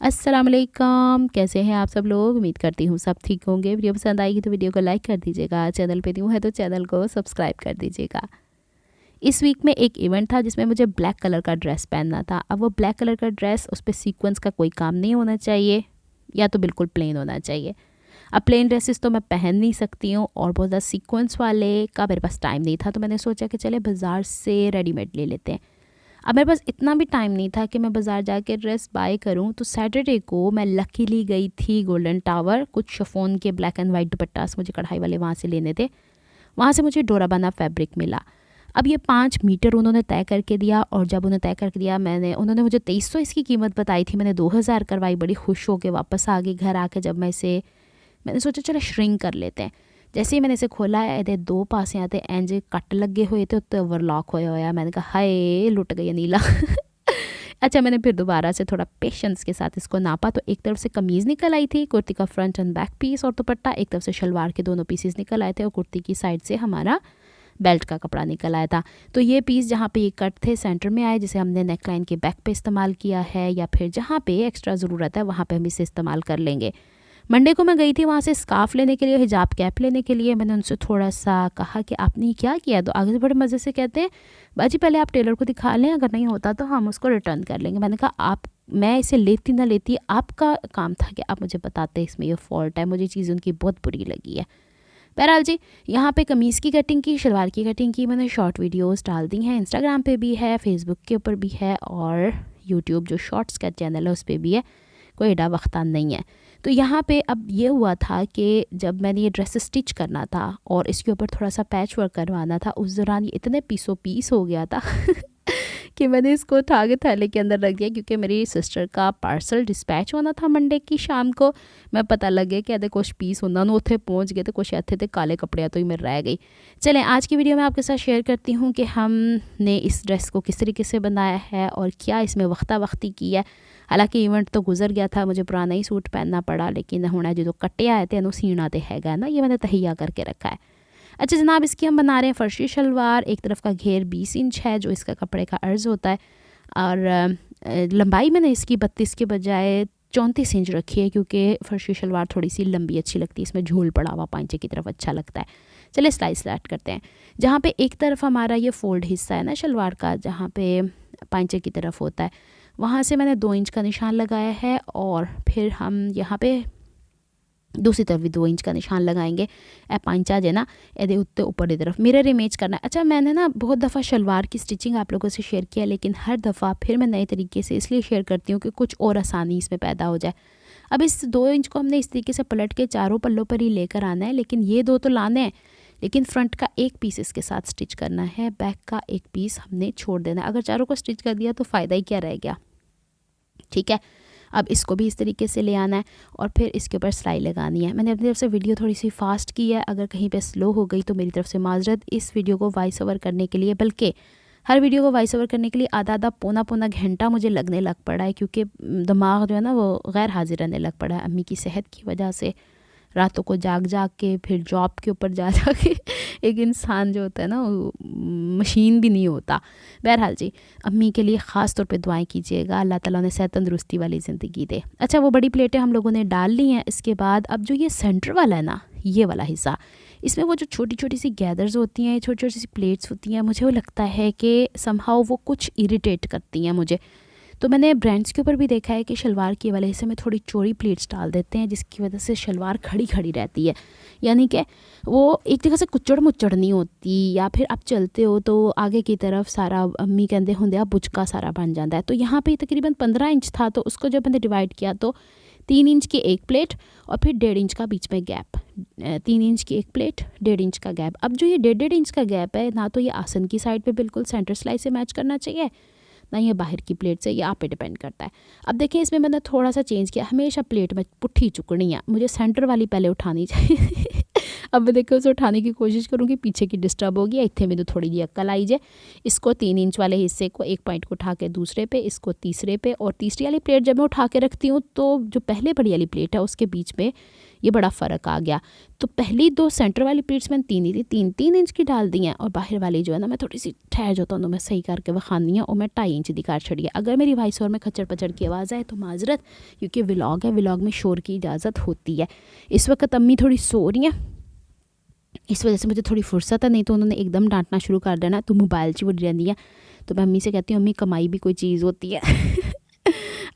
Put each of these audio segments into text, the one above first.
अस्सलाम वालेकुम, कैसे हैं आप सब लोग। उम्मीद करती हूँ सब ठीक होंगे। वीडियो पसंद आएगी तो वीडियो को लाइक कर दीजिएगा, चैनल पे न्यू है तो चैनल को सब्सक्राइब कर दीजिएगा। इस वीक में एक इवेंट था जिसमें मुझे ब्लैक कलर का ड्रेस पहनना था। अब वो ब्लैक कलर का ड्रेस, उस पर सीक्वेंस का कोई काम नहीं होना चाहिए या तो बिल्कुल प्लेन होना चाहिए। अब प्लेन ड्रेसेस तो मैं पहन नहीं सकती हूँ और बहुत ज़्यादा सीक्वेंस वाले का मेरे पास टाइम नहीं था, तो मैंने सोचा कि चले बाज़ार से रेडीमेड ले लेते हैं। अब मेरे पास इतना भी टाइम नहीं था कि मैं बाज़ार जाके ड्रेस बाय करूं, तो सैटरडे को मैं लकीली गई थी गोल्डन टावर। कुछ शिफॉन के ब्लैक एंड वाइट दुपट्टास मुझे कढ़ाई वाले वहाँ से लेने थे। वहाँ से मुझे डोरा बना फैब्रिक मिला। अब ये 5 मीटर उन्होंने तय करके दिया, और जब उन्होंने तय करके दिया उन्होंने मुझे 2300 इसकी कीमत बताई थी। मैंने 2000 करवाई, बड़ी खुश होकर वापस आ गई घर आके। जब मैंने सोचा चलो श्रिंक कर लेते हैं। जैसे ही मैंने इसे खोला है, ये 2 पासे आते इंज कट लगे हुए थे, उत्ते ओवरलॉक होया होया। मैंने कहा हाय लुट गई नीला। अच्छा, मैंने फिर दोबारा से थोड़ा पेशेंस के साथ इसको नापा, तो एक तरफ से कमीज़ निकल आई थी, कुर्ती का फ्रंट एंड बैक पीस और दुपट्टा, एक तरफ से शलवार के दोनों पीसेस निकल आए थे, और कुर्ती की साइड से हमारा बेल्ट का कपड़ा निकल आया था। तो ये पीस जहाँ पे ये कट थे सेंटर में आए, जिसे हमने नेकलाइन के बैक पे इस्तेमाल किया है, या फिर जहाँ पे एक्स्ट्रा ज़रूरत है वहाँ पे हम इसे इस्तेमाल कर लेंगे। मंडे को मैं गई थी वहाँ से स्कार्फ लेने के लिए, हिजाब कैप लेने के लिए। मैंने उनसे थोड़ा सा कहा कि आपने क्या किया, तो आगे से बड़े मज़े से कहते हैं बाजी पहले आप टेलर को दिखा लें, अगर नहीं होता तो हम उसको रिटर्न कर लेंगे। मैंने कहा मैं इसे लेती ना लेती, आपका काम था कि आप मुझे बताते इसमें ये फॉल्ट है। मुझे चीज़ उनकी बहुत बुरी लगी है। बहरहाल जी, यहाँ पे कमीज़ की कटिंग की, शलवार की कटिंग की। मैंने शॉर्ट वीडियोस डाल दी हैं, इंस्टाग्राम पे भी है, फेसबुक के ऊपर भी है, और यूट्यूब जो शॉर्ट्स का चैनल है उस पर भी है। कोई एडा वक्तान नहीं है। तो यहाँ पे अब ये हुआ था कि जब मैंने ये ड्रेस स्टिच करना था और इसके ऊपर थोड़ा सा पैच वर्क करवाना था, उस दौरान ये इतने पीसों पीस हो गया था कि मैंने इसको उठा के थैले के अंदर रख दिया, क्योंकि मेरी सिस्टर का पार्सल डिस्पैच होना था मंडे की शाम को। मैं पता लग गया कि अदे कुछ पीस उन्होंने उत्थे पहुँच गए, तो कुछ इतने थे काले कपड़े तो ही मैं रह गई। चलें, आज की वीडियो में आपके साथ शेयर करती हूँ कि हमने इस ड्रेस को किस तरीके से बनाया है और क्या इसमें वक्ता वक्ती की है। हालांकि इवेंट तो गुजर गया था, मुझे पुराना ही सूट पहनना पड़ा, लेकिन हुण जो कट्टे आए थे सीना तो हैगा ना, ये मैंने तहैया करके रखा है। अच्छा जनाब, इसकी हम बना रहे हैं फर्शी शलवार। एक तरफ का घेर 20 इंच है जो इसका कपड़े का अर्ज़ होता है, और लंबाई मैंने इसकी 32 के बजाय 34 इंच रखी है, क्योंकि फर्शी शलवार थोड़ी सी लंबी अच्छी लगती है, इसमें झोल पड़ा हुआ पांचे की तरफ अच्छा लगता है। चलिए स्लाइस स्टार्ट करते हैं। जहाँ पे एक तरफ हमारा ये फोल्ड हिस्सा है ना शलवार का, जहाँ पे पांचे की तरफ होता है, वहाँ से मैंने 2 इंच का निशान लगाया है, और फिर हम यहाँ पे दूसरी तरफ भी 2 इंच का निशान लगाएंगे। पांचा जो ना ये उत्ते ऊपर की तरफ मिरर इमेज करना है। अच्छा, मैंने ना बहुत दफ़ा शलवार की स्टिचिंग आप लोगों से शेयर किया, लेकिन हर दफ़ा फिर मैं नए तरीके से इसलिए शेयर करती हूँ कि कुछ और आसानी इसमें पैदा हो जाए। अब इस 2 इंच को हमने इस तरीके से पलट के चारों पल्लों पर ही लेकर आना है, लेकिन ये 2 तो लाने हैं, लेकिन फ्रंट का एक पीस इसके साथ स्टिच करना है, बैक का एक पीस हमने छोड़ देना है। अगर चारों को स्टिच कर दिया तो फ़ायदा ही क्या रह गया। ठीक है, अब इसको भी इस तरीके से ले आना है और फिर इसके ऊपर सिलाई लगानी है। मैंने अपनी तरफ से वीडियो थोड़ी सी फास्ट की है, अगर कहीं पे स्लो हो गई तो मेरी तरफ से माजरत। इस वीडियो को वॉइस ओवर करने के लिए, बल्कि हर वीडियो को वॉइस ओवर करने के लिए आधा पौना घंटा मुझे लगने लग पड़ा है, क्योंकि दिमाग जो है ना वो गैर हाजिर रहने लग पड़ा है। अम्मी की सेहत की वजह से रातों को जाग के फिर जॉब के ऊपर जा के एक इंसान जो होता है ना वो मशीन भी नहीं होता। बहरहाल जी, अम्मी के लिए ख़ास तौर पे दुआएं कीजिएगा, अल्लाह ताला उन्हें सेहत तंदुरुस्ती वाली ज़िंदगी दे। अच्छा, वो बड़ी प्लेटें हम लोगों ने डाल ली हैं। इसके बाद अब जो ये सेंटर वाला है ना, ये वाला हिस्सा, इसमें वो जो छोटी छोटी सी गैदर्स होती हैं, छोटी छोटी सी प्लेट्स होती हैं, मुझे वो लगता है कि समहाउ वो कुछ इरिटेट करती हैं मुझे। तो मैंने ब्रांड्स के ऊपर भी देखा है कि शलवार के वाले हिस्से में थोड़ी चौड़ी प्लेट्स डाल देते हैं, जिसकी वजह से शलवार खड़ी खड़ी रहती है, यानी कि वो एक जगह से कुचड़ मुचड़ नहीं होती। या फिर आप चलते हो तो आगे की तरफ सारा अम्मी कहते होंगे बुचका सारा बन जाता है। तो यहाँ पे तकरीबन 15 इंच था, तो उसको जब मैंने डिवाइड किया तो 3 इंच की एक प्लेट और फिर 1.5 इंच का बीच में गैप। 3 इंच की एक प्लेट, 1.5 इंच का गैप। अब जो ये 1.5 इंच का गैप है ना, तो ये आसन की साइड पे बिल्कुल सेंटर सिलाई से मैच करना चाहिए, ना ये बाहर की प्लेट से, ये आप पे डिपेंड करता है। अब देखें, इसमें मैंने थोड़ा सा चेंज किया। हमेशा प्लेट में पुट्ठी चुकनी है, मुझे सेंटर वाली पहले उठानी चाहिए। अब मैं देखो उसे उठाने की कोशिश करूँगी, पीछे की डिस्टर्ब हो गया। इतने में तो थोड़ी जी अक्ल आई जाए। इसको 3 इंच वाले हिस्से को एक पॉइंट को उठा के दूसरे पे, इसको तीसरे पे, और तीसरी वाली प्लेट जब मैं उठा के रखती हूँ तो जो पहले बड़ी वाली प्लेट है उसके बीच में ये बड़ा फ़र्क आ गया। तो पहली 2 सेंटर वाली प्लेट्स मैंने 3 इंच की डाल दी हैं, और बाहर वाली जो है ना मैं थोड़ी सी ठहर जाता हूँ, तो मैं सही करके वखानी है, और मैं 2.5 इंच दिखा छड़ी है। अगर मेरी वॉइस और में खच्चर पचड़ की आवाज़ आए तो माजरत, क्योंकि व्लॉग है, व्लॉग में शोर की इजाज़त होती है। इस वक्त अम्मी थोड़ी सो रही हैं, इस वजह से मुझे थोड़ी फुर्सत है, नहीं तो उन्होंने एकदम डांटना शुरू कर देना, तो मोबाइल च वड़ी रहती है। तो मैं अम्मी से कहती हूँ अम्मी कमाई भी कोई चीज़ होती है।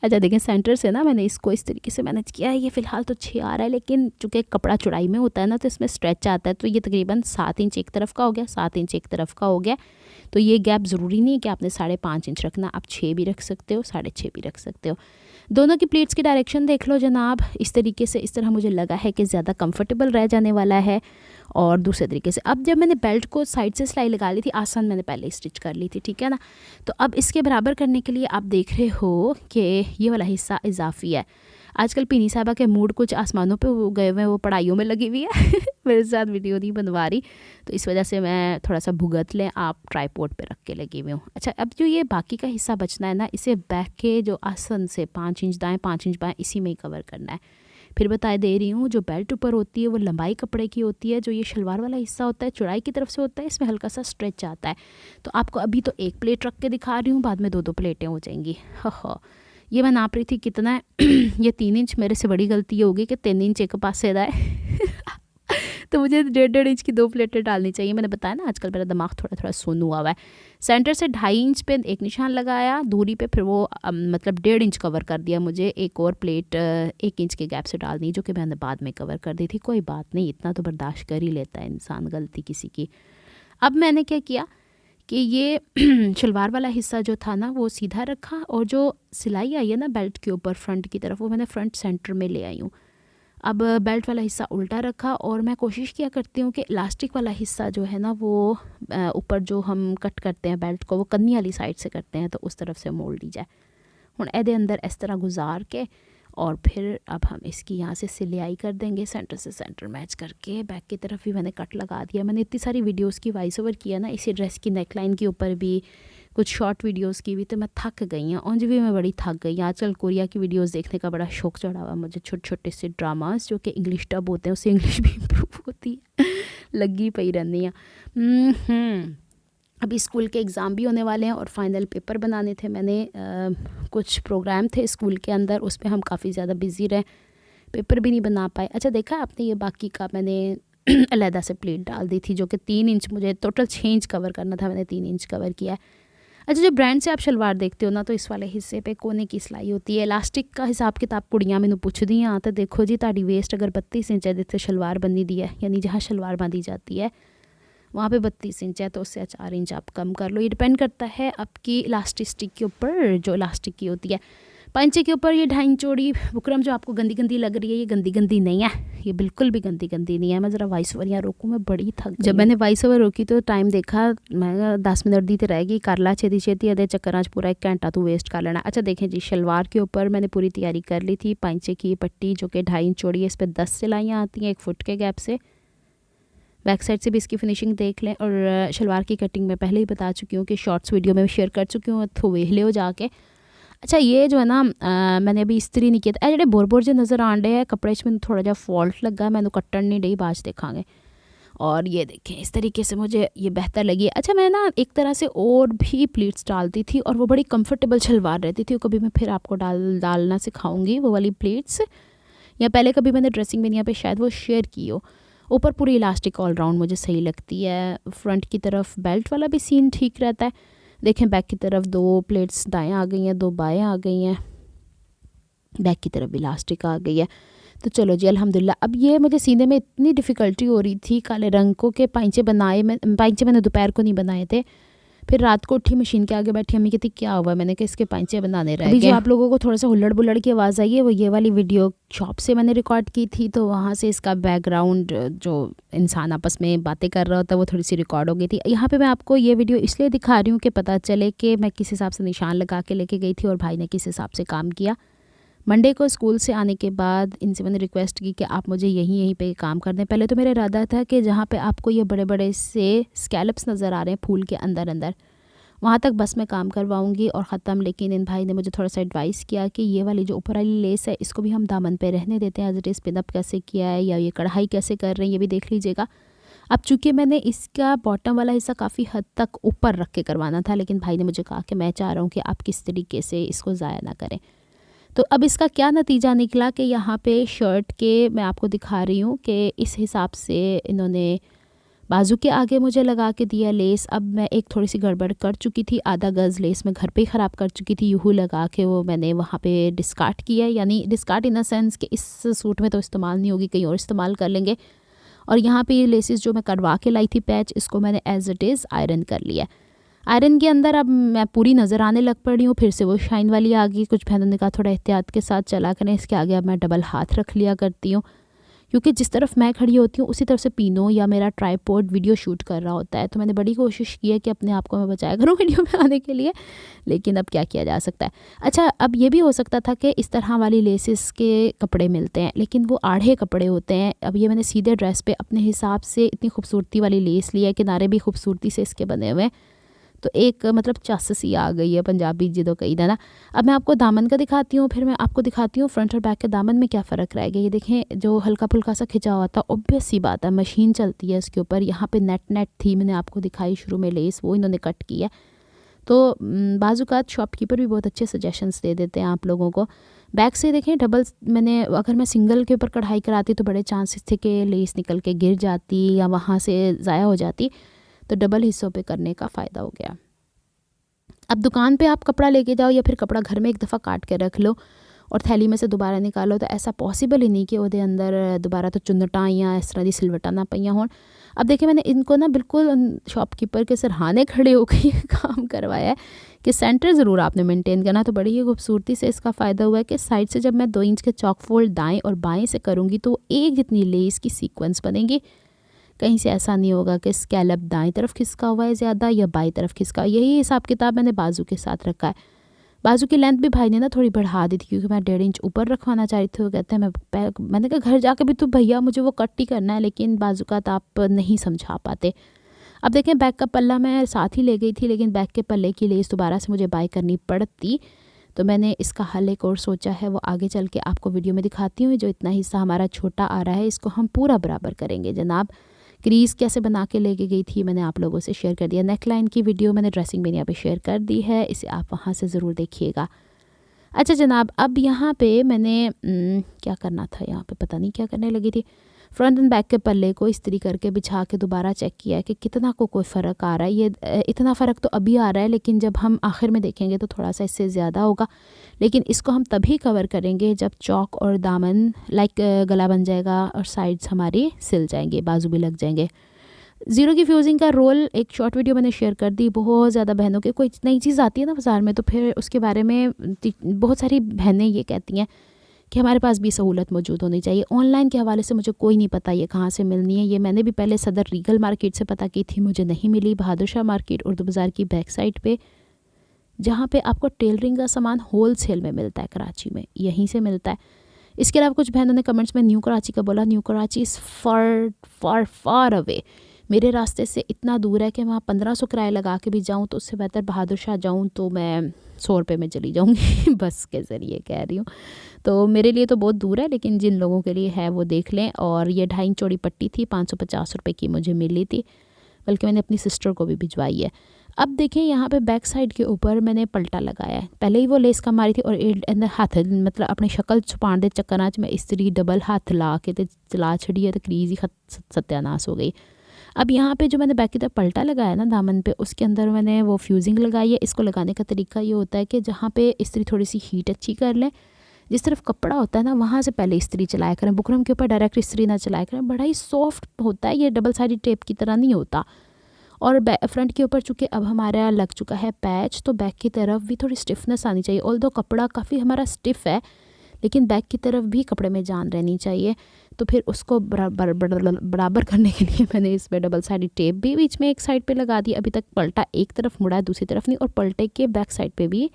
अच्छा देखें, सेंटर से ना मैंने इसको इस तरीके से मैनेज किया है। ये फ़िलहाल तो 6 आ रहा है, लेकिन चूँकि कपड़ा चौड़ाई में होता है ना, तो इसमें स्ट्रेच आता है, तो ये तकरीबन 7 इंच एक तरफ का हो गया, 7 इंच एक तरफ का हो गया। तो ये गैप ज़रूरी नहीं है कि आपने 5.5 इंच रखना, आप 6 भी रख सकते हो, 6.5 भी रख सकते हो। दोनों की प्लेट्स की डायरेक्शन देख लो जनाब, इस तरीके से, इस तरह मुझे लगा है कि ज़्यादा कंफर्टेबल रह जाने वाला है। और दूसरे तरीके से अब जब मैंने बेल्ट को साइड से सिलाई लगा ली थी, आसान मैंने पहले ही स्टिच कर ली थी, ठीक है ना। तो अब इसके बराबर करने के लिए आप देख रहे हो कि ये वाला हिस्सा इजाफी है। आजकल पीनी साहबा के मूड कुछ आसमानों पे वो गए हुए हैं, वो पढ़ाइयों में लगी हुई है। मेरे साथ वीडियो नहीं बनवा रही, तो इस वजह से मैं थोड़ा सा भुगत लें, आप ट्राईपोड पे रख के लगी हुई हूँ। अच्छा, अब जो ये बाकी का हिस्सा बचना है ना, इसे बैक के जो आसन से 5 इंच दाएँ 5 इंच बाएँ इसी में ही कवर करना है। फिर बता दे रही हूँ, जो बेल्ट ऊपर होती है वो लंबाई कपड़े की होती है, जो ये शलवार वाला हिस्सा होता है चौड़ाई की तरफ से होता है, इसमें हल्का सा स्ट्रेच आता है। तो आपको अभी तो 1 प्लेट रख के दिखा रही हूँ, बाद में 2-2 प्लेटें हो जाएंगी। हाँ, ये मैं नाप रही थी कितना है। ये 3 इंच, मेरे से बड़ी गलती ये होगी कि 3 इंच एक पास से है। तो मुझे 1.5 इंच की 2 प्लेटें डालनी चाहिए। मैंने बताया ना आजकल मेरा दिमाग थोड़ा थोड़ा सुन हुआ है। सेंटर से 2.5 इंच पे एक निशान लगाया, दूरी पे फिर वो मतलब 1.5 इंच कवर कर दिया। मुझे एक और प्लेट 1 इंच के गैप से डालनी, जो कि मैंने बाद में कवर कर दी थी। कोई बात नहीं, इतना तो बर्दाश्त कर ही लेता है इंसान, गलती किसी की। अब मैंने क्या किया कि ये शलवार वाला हिस्सा जो था ना वो सीधा रखा, और जो सिलाई आई है ना बेल्ट के ऊपर फ्रंट की तरफ, वो मैंने फ्रंट सेंटर में ले आई हूँ। अब बेल्ट वाला हिस्सा उल्टा रखा, और मैं कोशिश किया करती हूँ कि इलास्टिक वाला हिस्सा जो है ना वो ऊपर जो हम कट करते हैं बेल्ट को, वो कन्नी वाली साइड से करते हैं, तो उस तरफ से मोड़ ली जाए। हुण एदे अंदर इस तरह गुजार के, और फिर अब हम इसकी यहाँ से सिलाई कर देंगे, सेंटर से सेंटर मैच करके। बैक की तरफ भी मैंने कट लगा दिया। मैंने इतनी सारी वीडियोस की वॉइस ओवर किया ना, इसी ड्रेस की नेकलाइन के ऊपर भी, कुछ शॉर्ट वीडियोस की भी, तो मैं थक गई हूँ। और भी मैं बड़ी थक गई। आजकल कोरिया की वीडियोस देखने का बड़ा शौक चढ़ा हुआ मुझे, छोटे छोटे से ड्रामास जो कि इंग्लिश डब होते हैं, उससे इंग्लिश भी इम्प्रूव होती है। लगी पई रहनी है। अभी स्कूल के एग्ज़ाम भी होने वाले हैं, और फाइनल पेपर बनाने थे मैंने। कुछ प्रोग्राम थे स्कूल के अंदर, उसमें हम काफ़ी ज़्यादा बिज़ी रहे, पेपर भी नहीं बना पाए। अच्छा देखा आपने, ये बाकी का मैंने अलहदा से प्लेट डाल दी थी, जो कि 3 इंच, मुझे टोटल 6 इंच कवर करना था, मैंने 3 इंच कवर किया है। अच्छा, जो ब्रांड से आप शलवार देखते हो ना, तो इस वाले हिस्से पे कोने की सिलाई होती है। इलास्टिक का हिसाब किताब कुड़ियाँ मैंने पुछदी हैं, तो देखो जी ताड़ी वेस्ट अगर 32 इंच है जिससे शलवार बनी दी है, यानी जहाँ शलवार बांधी जाती है वहाँ पे 32 इंच है, तो उससे 4 इंच आप कम कर लो। ये डिपेंड करता है आपकी इलास्टिसिटी के ऊपर, जो इलास्टिक की होती है। पंचे के ऊपर ये 2.5 इंच चौड़ी बुकरम जो आपको गंदी गंदी लग रही है, ये गंदी गंदी नहीं है, ये बिल्कुल भी गंदी गंदी नहीं है। मैं ज़रा वॉइस ओवर यहाँ रोकूँ, मैं बड़ी थक गई। जब मैंने वॉइस ओवर रोकी तो टाइम देखा, मैं 10 मिनट दी तो रहेगी, कर ला छेती छेती, अदे चक्कर पूरा 1 घंटा तो वेस्ट कर लेना। अच्छा देखें जी, शलवार के ऊपर मैंने पूरी तैयारी कर ली थी। पंचे की पट्टी जो कि 2.5 इंच चौड़ी है, इस पर 10 सिलाइयाँ आती हैं 1 फुट के गैप से। बैक साइड से भी इसकी फिनिशिंग देख लें। और शलवार की कटिंग मैं पहले ही बता चुकी हूँ कि शॉर्ट्स वीडियो में शेयर कर चुकी हूँ, तो वेख लियो जाके। अच्छा, ये जो है ना मैंने अभी इस्त्री नहीं किया, जो बोर बोर जो नज़र आन रहे हैं कपड़े में, थोड़ा जा फॉल्ट लगा, मैंने कट्टन नहीं डई, बाज देखांगे। और ये देखें, इस तरीके से मुझे ये बेहतर लगी। अच्छा, मैं ना एक तरह से और भी प्लीट्स डालती थी, और वो बड़ी कंफर्टेबल शलवार रहती थी। कभी मैं फिर आपको डालना सिखाऊंगी वो वाली प्लीट्स, या पहले कभी मैंने ड्रेसिंग में यहाँ पे शायद वो शेयर की हो। ऊपर पूरी इलास्टिक ऑल राउंड मुझे सही लगती है। फ्रंट की तरफ बेल्ट वाला भी सीन ठीक रहता है। देखें, बैक की तरफ 2 प्लेट्स दाएँ आ गई हैं, 2 बाएँ आ गई हैं, बैक की तरफ इलास्टिक आ गई है। तो चलो जी अल्हम्दुलिल्लाह। अब ये मुझे सीने में इतनी डिफ़िकल्टी हो रही थी काले रंग को, कि पाइंचे मैंने दोपहर को नहीं बनाए थे। फिर रात को उठी, मशीन के आगे बैठी, अम्मी कहती क्या हुआ, मैंने कहा इसके पाइंचे बनाने रह गए। जो आप लोगों को थोड़ा सा हुल्लड़ बुल्लड़ की आवाज़ आई है, वो ये वाली वीडियो शॉप से मैंने रिकॉर्ड की थी, तो वहाँ से इसका बैकग्राउंड जो इंसान आपस में बातें कर रहा होता है वो थोड़ी सी रिकॉर्ड हो गई थी। यहाँ पे मैं आपको ये वीडियो इसलिए दिखा रही हूँ कि पता चले कि मैं किस हिसाब से निशान लगा के लेके गई थी और भाई ने किस हिसाब से काम किया। मंडे को स्कूल से आने के बाद इनसे मैंने रिक्वेस्ट की कि आप मुझे यहीं पे काम कर दें। पहले तो मेरा इरादा था कि जहाँ पे आपको ये बड़े बड़े से स्कैलप्स नज़र आ रहे हैं फूल के अंदर अंदर, वहाँ तक बस मैं काम करवाऊँगी और ख़त्म। लेकिन इन भाई ने मुझे थोड़ा सा एडवाइस किया कि ये वाली जो ऊपर वाली लेस है इसको भी हम दामन पे रहने देते हैं, as it is pin up कैसे किया है या ये कढ़ाई कैसे कर रहे हैं ये भी देख लीजिएगा। अब चूँकि मैंने इसका बॉटम वाला हिस्सा काफ़ी हद तक ऊपर रख के करवाना था, लेकिन भाई ने मुझे कहा कि मैं चाह रहा हूँ कि आप किस तरीके से इसको ज़ाया ना करें। तो अब इसका क्या नतीजा निकला कि यहाँ पे शर्ट के मैं आपको दिखा रही हूँ कि इस हिसाब से इन्होंने बाजू के आगे मुझे लगा के दिया लेस। अब मैं एक थोड़ी सी गड़बड़ कर चुकी थी, आधा गज़ लेस मैं घर पे ही ख़राब कर चुकी थी, यूँ लगा के वो मैंने वहाँ पे डिस्कार्ड किया, यानी डिस्कार्ड इन अ सेंस कि इस सूट में तो इस्तेमाल नहीं होगी, कहीं और इस्तेमाल कर लेंगे। और यहाँ पे ये लेसेस जो मैं करवा के लाई थी पैच, इसको मैंने एज इट इज़ आयरन कर लिया। आयरन के अंदर अब मैं पूरी नज़र आने लग पड़ी हूँ, फिर से वो शाइन वाली आ गई। कुछ बहनों ने कहा थोड़ा एहतियात के साथ चला करें, इसके आगे अब मैं डबल हाथ रख लिया करती हूँ, क्योंकि जिस तरफ मैं खड़ी होती हूँ उसी तरफ से पीनो या मेरा ट्राइपॉड वीडियो शूट कर रहा होता है। तो मैंने बड़ी कोशिश की है कि अपने आप को मैं बचाया करूँ वीडियो में आने के लिए, लेकिन अब क्या किया जा सकता है। अच्छा, अब ये भी हो सकता था कि इस तरह वाली लेसेस के कपड़े मिलते हैं, लेकिन वो आढ़े कपड़े होते हैं। अब ये मैंने सीधे ड्रेस पे अपने हिसाब से इतनी खूबसूरती वाली लेस ली है, किनारे भी खूबसूरती से इसके बने हुए हैं, तो एक मतलब चस सी आ गई है, पंजाबी जिदो कही था ना। अब मैं आपको दामन का दिखाती हूँ, फिर मैं आपको दिखाती हूँ फ्रंट और बैक के दामन में क्या फ़र्क रह गया। ये देखें, जो हल्का फुल्का सा खिंचा हुआ था, ऑब्वियस सी बात है मशीन चलती है इसके ऊपर। यहाँ पे नेट थी, मैंने आपको दिखाई शुरू में लेस, वो इन्होंने कट की है। तो बाज़ात शॉपकीपर भी बहुत अच्छे सजेशंस दे देते हैं आप लोगों को। बैक से देखें डबल, मैंने अगर मैं सिंगल के ऊपर कढ़ाई कराती तो बड़े चांसेस थे कि लेस निकल के गिर जाती या वहाँ से ज़ाया हो जाती, तो डबल हिस्सों पे करने का फ़ायदा हो गया। अब दुकान पे आप कपड़ा लेके जाओ या फिर कपड़ा घर में एक दफ़ा काट के रख लो और थैली में से दोबारा निकालो, तो ऐसा पॉसिबल ही नहीं कि ਉਹਦੇ अंदर दोबारा तो चुन्नटा या इस तरह की सिलवटा ना पईयां हों। अब देखिए, मैंने इनको ना बिल्कुल शॉपकीपर के सरहाने खड़े होकर ये काम करवाया है कि सेंटर ज़रूर आपने मेंटेन करना। तो बड़ी ही खूबसूरती से इसका फ़ायदा हुआ है कि साइड से जब मैं 2 इंच के चॉक फोल्ड दाएँ और बाएँ से करूँगी तो एक जितनी लेस की सीक्वेंस बनेगी। कहीं से ऐसा नहीं होगा कि स्कैलप दाएं तरफ खिसका हुआ है ज़्यादा या बाईं तरफ खिसका। यही हिसाब किताब मैंने बाजू के साथ रखा है। बाजू की लेंथ भी भाई ने ना थोड़ी बढ़ा दी थी, क्योंकि मैं 1.5 इंच ऊपर रखवाना चाह रही थी। वो कहते हैं मैंने कहा घर जाके भी तो भैया मुझे वो कट ही करना है, लेकिन बाजूकात आप नहीं समझा पाते। अब देखें, बैक का पल्ला मैं साथ ही ले गई थी, लेकिन बैक के पल्ले की लेस दोबारा से मुझे बाय करनी पड़ती। तो मैंने इसका हल एक और सोचा है, वो आगे चल के आपको वीडियो में दिखाती हूँ। जो इतना हिस्सा हमारा छोटा आ रहा है इसको हम पूरा बराबर करेंगे जनाब। क्रीज़ कैसे बना के लेके गई थी मैंने आप लोगों से शेयर कर दिया। नेक लाइन की वीडियो मैंने ड्रेसिंग में यहाँ पे शेयर कर दी है, इसे आप वहाँ से ज़रूर देखिएगा। अच्छा जनाब, अब यहाँ पे मैंने क्या करना था, यहाँ पे पता नहीं क्या करने लगी थी। फ्रंट एंड बैक के पल्ले को इस्त्री करके बिछा के दोबारा चेक किया है कि कितना को कोई फ़र्क आ रहा है। ये इतना फ़र्क तो अभी आ रहा है, लेकिन जब हम आखिर में देखेंगे तो थोड़ा सा इससे ज़्यादा होगा। लेकिन इसको हम तभी कवर करेंगे जब चौक और दामन गला बन जाएगा और साइड्स हमारी सिल जाएंगे, बाजू भी लग जाएंगे। ज़ीरो की फ्यूजिंग का रोल एक शॉर्ट वीडियो मैंने शेयर कर दी। बहुत ज़्यादा बहनों के कोई नई चीज़ आती है ना बाज़ार में, तो फिर उसके बारे में बहुत सारी बहनें ये कहती हैं कि हमारे पास भी सहूलत मौजूद होनी चाहिए। ऑनलाइन के हवाले से मुझे कोई नहीं पता ये कहाँ से मिलनी है। ये मैंने भी पहले सदर रीगल मार्केट से पता की थी, मुझे नहीं मिली। बहादुर शाह मार्केट उर्दू बाज़ार की बैक साइड पे, जहाँ पे आपको टेलरिंग का सामान होल सेल में मिलता है कराची में, यहीं से मिलता है। इसके अलावा कुछ बहनों ने कमेंट्स में न्यू कराची का बोला। New Karachi is far away, मेरे रास्ते से इतना दूर है कि वहाँ 1500 किराया लगा के भी जाऊँ तो उससे बेहतर बहादुर शाह जाऊँ तो मैं 100 रुपये में चली जाऊँगी बस के ज़रिए कह रही हूँ। तो मेरे लिए तो बहुत दूर है, लेकिन जिन लोगों के लिए है वो देख लें। और ये 2.5 इंच चौड़ी पट्टी थी, 550 रुपये की मुझे मिली थी, बल्कि मैंने अपनी सिस्टर को भी भिजवाई है। अब देखें, यहाँ पे बैक साइड के ऊपर मैंने पलटा लगाया है। पहले ही वो लेस का मारी थी और हाथ मतलब अपनी शक्ल छुपाने दे चक्कर में इस्त्री डबल हाथ ला के तो चला छड़ी है, तो क्रीज ही सत्यानाश हो गई। अब यहाँ पे जो मैंने बैक की तरफ पलटा लगाया ना दामन पे, उसके अंदर मैंने वो फ्यूजिंग लगाई है। इसको लगाने का तरीका ये होता है कि जहाँ पे इस्त्री थोड़ी सी हीट अच्छी कर लें, जिस तरफ कपड़ा होता है ना वहाँ से पहले इस्त्री चलाया करें। बुकरम के ऊपर डायरेक्ट इस्त्री ना चलाया करें, बड़ा ही सॉफ्ट होता है, ये डबल साइड टेप की तरह नहीं होता। और फ्रंट के ऊपर चूँकि अब हमारा लग चुका है पैच, तो बैक की तरफ भी थोड़ी स्टिफनेस आनी चाहिए। ऑल्दो कपड़ा काफ़ी हमारा स्टिफ है, लेकिन बैक की तरफ भी कपड़े में जान रहनी चाहिए। तो फिर उसको बराबर करने के लिए मैंने इसमें डबल साइड टेप भी बीच में एक साइड पे लगा दी। अभी तक पलटा एक तरफ मुड़ा है, दूसरी तरफ नहीं। और पलटे के बैक साइड पे भी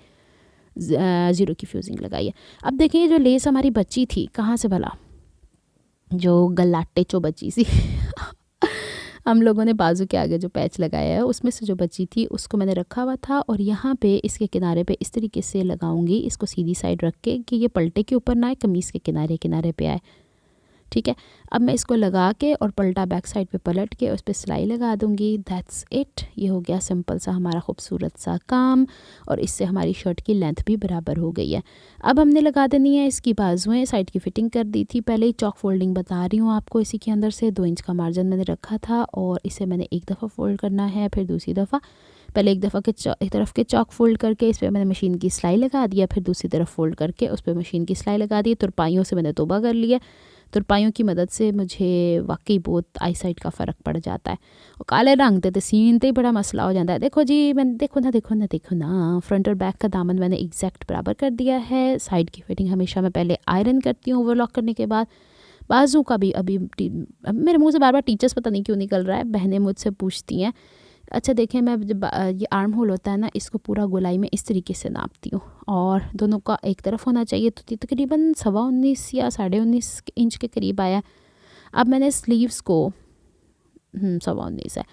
ज़ीरो की फ्यूजिंग लगाई है। अब देखिए जो लेस हमारी बची थी कहाँ से भला, जो गलाटे चो बची सी हम लोगों ने बाजू के आगे जो पैच लगाया है उसमें से जो बची थी उसको मैंने रखा हुआ था, और यहाँ पे इसके किनारे पे इस तरीके से लगाऊंगी इसको सीधी साइड रख के कि ये पलटे के ऊपर ना आए, कमीज़ के किनारे किनारे पे आए। ठीक है, अब मैं इसको लगा के और पलटा बैक साइड पे पलट के उस पर सिलाई लगा दूंगी। दैट्स इट, ये हो गया सिंपल सा हमारा खूबसूरत सा काम, और इससे हमारी शर्ट की लेंथ भी बराबर हो गई है। अब हमने लगा देनी है इसकी बाजुएं, साइड की फिटिंग कर दी थी पहले ही, चॉक फोल्डिंग बता रही हूँ आपको। इसी के अंदर से 2 इंच का मार्जिन मैंने रखा था, और इसे मैंने एक दफ़ा फोल्ड करना है, फिर दूसरी दफ़ा, पहले एक तरफ के चॉक फोल्ड करके इस पर मैंने मशीन की सिलाई लगा दिया, फिर दूसरी तरफ फोल्ड करके उस पर मशीन की सिलाई लगा दी। तुरपाइयों से मैंने तोबा कर लिया, तुरपाइयों की मदद से मुझे वाकई बहुत आई साइड का फ़र्क पड़ जाता है। और काले रंग ते सीनते ही बड़ा मसला हो जाता है। देखो जी, मैंने देखो ना फ्रंट और बैक का दामन मैंने एग्जैक्ट बराबर कर दिया है। साइड की फिटिंग हमेशा मैं पहले आयरन करती हूँ ओवरलॉक करने के बाद। बाजू का भी अभी मेरे मुंह से बार बार टीचर्स पता नहीं क्यों निकल रहा है, बहनें मुझसे पूछती हैं। अच्छा देखिए, मैं जब ये आर्म होल होता है ना, इसको पूरा गोलाई में इस तरीके से नापती हूँ, और दोनों का एक तरफ होना चाहिए, तो तकरीबन 19.25 या 19.5 इंच के करीब आया। अब मैंने स्लीव्स को 19.25 है,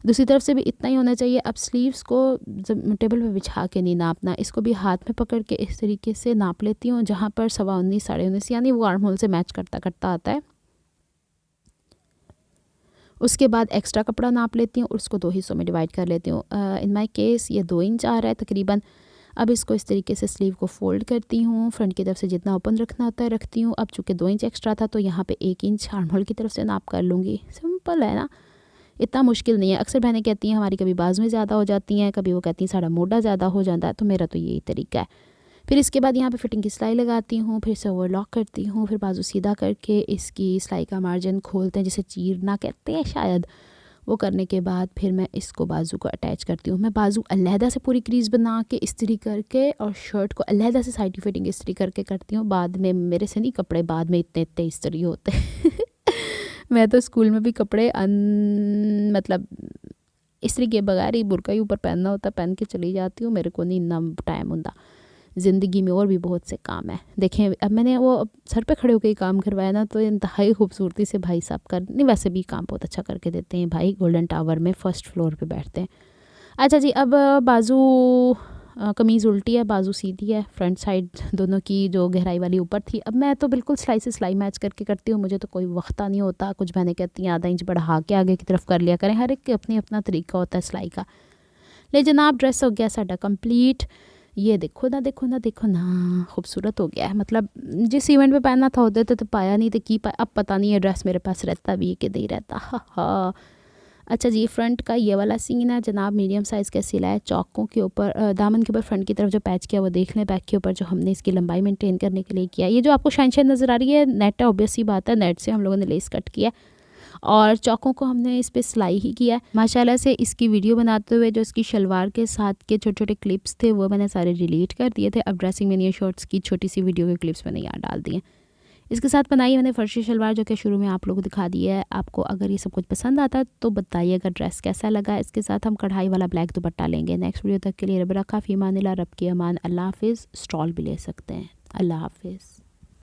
दूसरी तरफ से भी इतना ही होना चाहिए। अब स्लीव्स को टेबल पे बिछा के नहीं नापना, इसको भी हाथ में पकड़ के इस तरीके से नाप लेती हूँ, जहाँ पर 19.25 19.5 यानी वो आर्म होल से मैच करता आता है। उसके बाद एक्स्ट्रा कपड़ा नाप लेती हूँ और उसको 2 हिस्सों में डिवाइड कर लेती हूँ। इन माय केस ये 2 इंच आ रहा है तकरीबन। अब इसको इस तरीके से स्लीव को फोल्ड करती हूँ, फ्रंट की तरफ से जितना ओपन रखना होता है रखती हूँ। अब चूँकि 2 इंच एक्स्ट्रा था तो यहाँ पे 1 इंच आर्म होल की तरफ से नाप कर लूँगी। सिंपल है ना, इतना मुश्किल नहीं है। अक्सर बहनें कहती हैं हमारी कभी बाजुएं ज़्यादा हो जाती हैं, कभी वो कहती हैं साड़ा मोटा ज़्यादा हो जाता है, तो मेरा तो यही तरीका है। फिर इसके बाद यहाँ पे फिटिंग की सिलाई लगाती हूँ, फिर से ओवरलॉक करती हूँ, फिर बाजू सीधा करके इसकी सिलाई का मार्जिन खोलते हैं, जिसे चीरना कहते हैं शायद। वो करने के बाद फिर मैं इसको बाजू को अटैच करती हूँ। मैं बाजू अलहदा से पूरी क्रीज बना के इस्त्री करके और शर्ट को अलहदा से साइड की फिटिंग इस्त्री करके करती हूँ। बाद में मेरे से नहीं कपड़े बाद में इतने इस्त्री होते मैं तो स्कूल में भी कपड़े मतलब इस्त्री के बगैर ही बुरका ही ऊपर पहनना होता, पहन के चली जाती हूँ। मेरे को नहीं इतना टाइम होता, ज़िंदगी में और भी बहुत से काम है। देखें, अब मैंने वो सर पे खड़े होकर ही काम करवाया ना, तो इंतहाई खूबसूरती से भाई साहब कर, नहीं वैसे भी काम बहुत अच्छा करके देते हैं भाई, गोल्डन टावर में फर्स्ट फ्लोर पे बैठते हैं। अच्छा जी, अब बाजू कमीज़ उल्टी है, बाजू सीधी है, फ्रंट साइड दोनों की जो गहराई वाली ऊपर थी। अब मैं तो बिल्कुल सिलाई से सिलाई मैच करके करती हूँ, मुझे तो कोई वक्ता नहीं होता। कुछ बहनें कहती हैं आधा इंच बढ़ा के आगे की तरफ कर लिया करें, हर एक अपनी अपना तरीका होता है सिलाई का। ले जनाब, ड्रेस हो गया साडा कंप्लीट। ये देखो ना खूबसूरत हो गया है। मतलब जिस इवेंट पे पहनना था होते तो पाया नहीं, तो की अब पता नहीं है ड्रेस मेरे पास रहता भी कि नहीं रहता। हा। अच्छा जी, फ्रंट का ये वाला सीन है जनाब, मीडियम साइज़ का सिला है। चौकों के ऊपर दामन के ऊपर फ्रंट की तरफ जो पैच किया वो देख लें, बैक के ऊपर जो हमने इसकी लंबाई मेंटेन करने के लिए किया। ये जो आपको शाइन नज़र आ रही है नेट है, ऑब्वियस सी बात है, नेट से हम लोगों ने लेस कट किया, और चौकों को हमने इस पे सिलाई ही किया है। माशाल्लाह से इसकी वीडियो बनाते हुए जो इसकी शलवार के साथ के छोटे छोटे क्लिप्स थे वो मैंने सारे डिलीट कर दिए थे। अब ड्रेसिंग में ये शॉर्ट्स की छोटी सी वीडियो के क्लिप्स मैंने यहाँ डाल दिए। इसके साथ बनाई मैंने फर्शी शलवार, जो कि शुरू में आप लोगों को दिखा दी है। आपको अगर ये सब कुछ पसंद आता है तो बताइएगा ड्रेस कैसा लगा। इसके साथ हम कढ़ाई वाला ब्लैक दुपट्टा लेंगे। नेक्स्ट वीडियो तक के लिए रब रखा, फ़ी अमान अल्लाह, रब की अमान, अल्लाह हाफिज़। स्टॉल भी ले सकते हैं। अल्लाह हाफिज़।